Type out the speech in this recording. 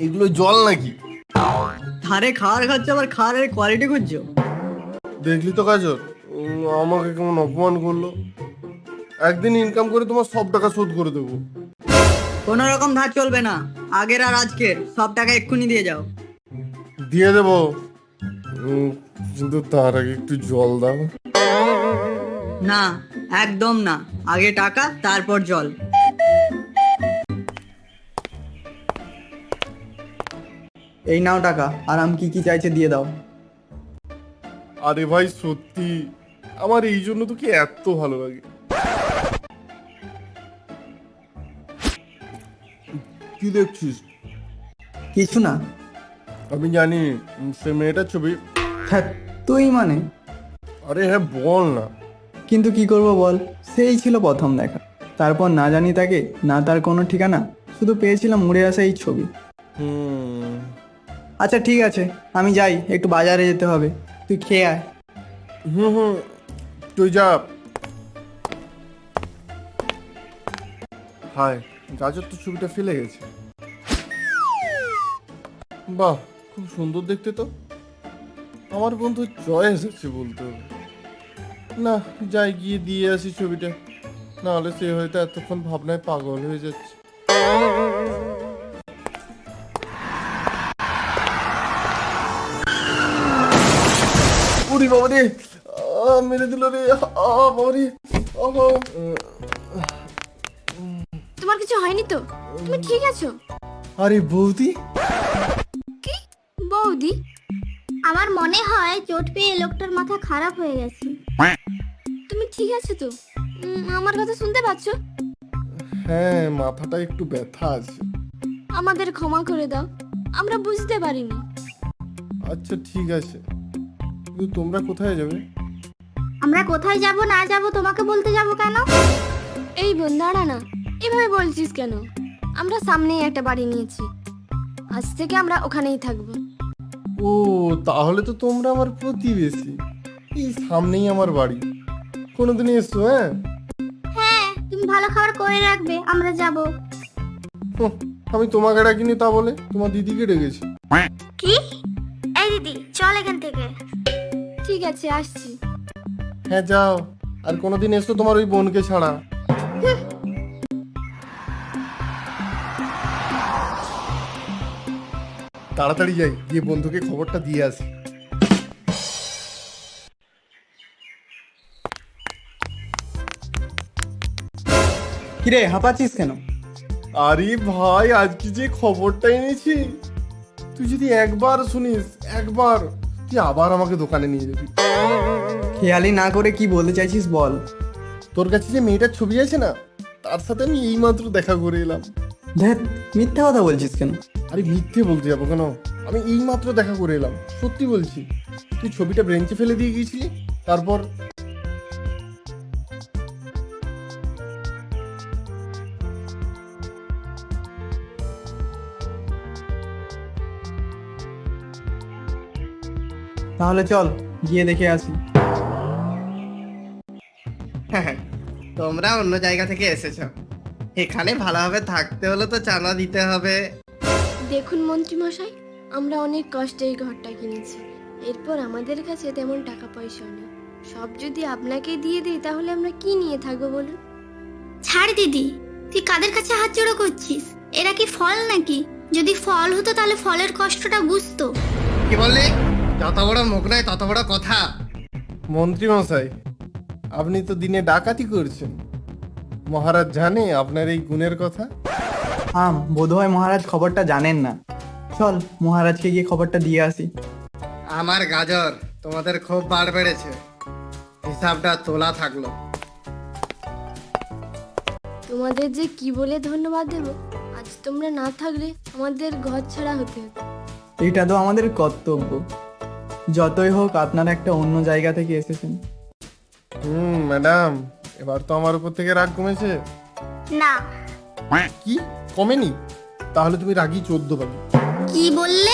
এগুলো জল নাকি? ধারে খাওয়ার খাচ্ছ আবার খাওয়ারের কোয়ালিটি খুঁজছো? দেখলি তো কাজর, আমাকে কেমন অপমান করলো। একদিন ইনকাম করে তোমার সব টাকা শোধ করে দেবো। কোনো রকম ধার চলবে না, আগের আর আজকের সব টাকা এক্ষুনি দিয়ে যাও। দিয়ে দেবো, কিন্তু তার আগে একটু জল দাও। না, একদম না, আগে টাকা তারপর জল। এই নাও টাকা, আর আমি কি কি চাইছে দিয়ে দাও। আরে ভাই সত্যি, আমার এই জন্য তো কি এত ভালো লাগে। কি দেখছিস? কিছু না। আমি জানি সে মেয়েটার ছবি। হ্যাঁ, তুই মানে? আরে হ্যাঁ বল না। কিন্তু কি করব বল, সেই ছিল প্রথম দেখা। তারপর না জানি তাকে, না তার কোনো ঠিকানা, শুধু পেয়েছিলাম উড়ে আসা এই ছবি। আচ্ছা ঠিক আছে, আমি যাই, একটু বাজারে যেতে হবে, তুই খেয়ে আয়। তুই যা। হায়, গাজর তো ছবিটা ফেলে গেছে। বাহ, খুব সুন্দর দেখতে তো। আমার বন্ধু চয়েস আছে বলতে হবে। না, যাই গিয়ে দিয়ে আসি ছবিটা, নাহলে সে হয়তো এতক্ষণ ভাবনায় পাগল হয়ে যাচ্ছে। ওরে বাবা রে, মেরে দিল রে, বাবা রে। তোমার কিছু হয়নি তো? তুমি ঠিক আছো? আরে বৌদি। কি বৌদি? আমার মনে হয় চোট পেয়ে লোকটার মাথা খারাপ হয়ে গেছে। তুমি ঠিক আছো তো? আমার কথা শুনতে পাচ্ছো? হ্যাঁ, মাথাটা একটু ব্যথা আছে। আমাদের ক্ষমা করে দাও, আমরা বুঝতে পারিনি। আচ্ছা ঠিক আছে, কিন্তু তোমরা কোথায় যাবে? আমরা কোথায় যাব না যাব তোমাকে বলতে যাব কেন? এই বোন দাঁড়া না, এভাবে বলছিস কেন? আমরা সামনেই একটা বাড়ি নিয়েছি, আজ থেকে আমরা ওখানেই থাকবো। ও, তাহলে তো তোমরা আমার প্রতিবেশী। এই সামনেই আমার বাড়ি, কোনোদিন এসো। হ্যাঁ হ্যাঁ, তুমি ভালো খাবার করে রাখবে, আমরা যাব। আমি তোমাকে ডাকিনি তা বলে তোমার দিদিকে ডেকেছি। কি? এই দিদি চল এখান থেকে। ঠিক আছে, আসছি। হ্যাঁ যাও, আর কোনোদিন এসো তোমার ওই বোনকে ছাড়া। তাড়াতাড়ি যাই, গিয়ে বন্ধুকে খবরটা দিয়ে আসি। কিরে হাঁপাচ্ছিস কেন? আরে ভাই, আজকে যে খবরটা এনেছি, তুই যদি একবার শুনিস, একবার, তুই আবার আমাকে দোকানে নিয়ে যাবি। খেয়ালি না করে কি বলতে চাইছিস বল। তোর কাছে যে মেয়েটার ছবি আছে না, তার সাথে আমি এইমাত্র দেখা করে এলাম। দেখ, মিথ্যা কথা বলছিস কেন? আরে মিথ্যে বলতে যাবো কেন, আমি এইমাত্র দেখা করে এলাম, সত্যি বলছি। তুই ছবিটা বেঞ্চে ফেলে দিয়ে গিয়েছিলি, তারপর তাহলে চল গিয়ে দেখে আসি। তোমরা অন্য জায়গা থেকে এসেছো, এখানে ভালোভাবে থাকতে হলে তো চাঁদা দিতে হবে। দেখুন মন্ত্রী মশাই, আমরা অনেক কষ্টে এই ঘরটা কিনেছি, এরপর আমাদের কাছে তেমন টাকা পয়সা নেই। সব যদি আপনাকে দিয়ে দিই তাহলে আমরা কি নিয়ে থাকবো বলুন? ছাড় দিদি, তুই কাদের কাছে হাত জোড়ো করছিস? এরা কি ফল নাকি? যদি ফল হতো তাহলে ফলের কষ্টটা বুঝতো। কি বললি? যত বড় মুখ নয় তত বড় কথা। মন্ত্রী মশাই, আপনি তো দিনে ডাকাতি করছেন। মহারাজ জানে আপনার এই গুণের কথা? বোধহয় মহারাজ খবরটা জানেন না। চল মহারাজকে গিয়ে খবরটা দিয়ে আসি। আমার গাজর, তোমাদের খুব বাড় বেড়েছে, হিসাবটা তোলা থাকলো। তোমাদের যে কি বলে ধন্যবাদ দেব, আজ তোমরা না থাকলে আমাদের ঘর ছাড়া হতে হতো। এটা তো আমাদের কর্তব্য। যতই হোক আপনারা একটা অন্য জায়গা থেকে এসেছেন। ম্যাডাম, এবার তো আমার উপর থেকে রাগ কমেছে। না। কি কমেনি? তাহলে তুমি রাগই 14 পাবে। কি বললে?